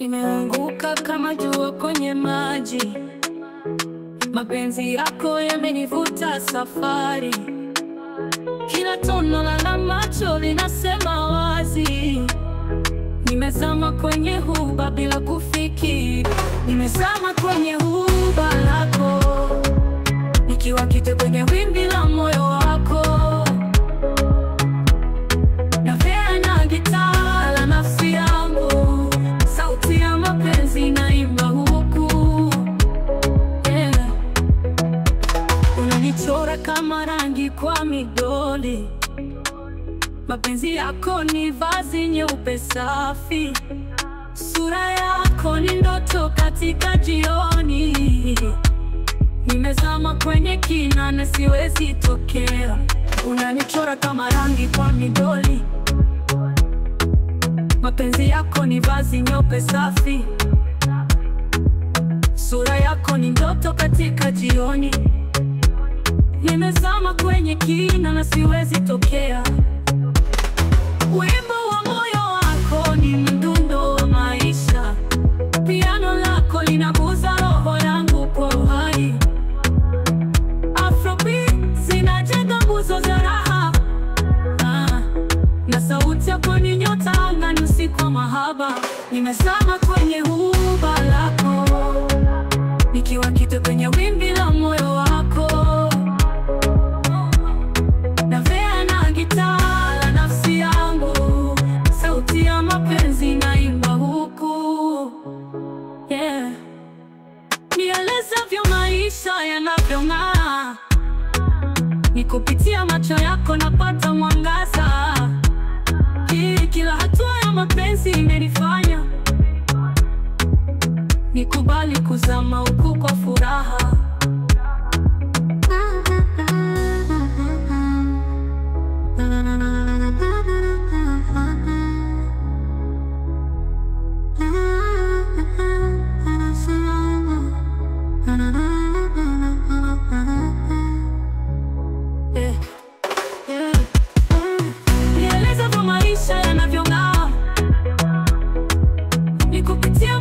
Nimeanguka kama jua kwenye maji, mapenzi yako yamenivuta safari. Kila tono la macho linasema wazi, nimezama kwenye huba bila kufikiri. Nimezama kwenye huba lako, nikiwa kite kwenye wimbi la moyo wako. Navea na gitaa la nafsi yangu, sauti ya mapenzi naimba huku. Unanichora kama rangi kwa midoli, mapenzi yako ni vazi nyeupe safi. Sura yako ni ndoto katika jioni, nimezama kwenye kina na siwezi tokea. Unanichora kama rangi kwa midoli, mapenzi yako ni vazi nyeupe safi. Sura yako ni ndoto katika jioni, nimezama kwenye kina na siwezi tokea. Wimbo wa moyo wako ni mdundo wa maisha, piano lako linaguza roho yangu kwa uhai. Afrobeat zinajenga nguzo za raha, na sauti yako ni nyota angani usiku wa mahaba. Nimezama kwenye huba lako, nikiwa kite kwenye wimbi la moyo wako. Navea na gitaa la nafsi yangu, sauti ya mapenzi naimba huku. Nielezavyo maisha yanavyong'aa, ni kupitia macho yako napata mwangaza. Kila hatua ya mapenzi imenifanya nikubali kuzama huku kwa furaha. Nielezavyo maisha yanavyong'aa, ni kupitia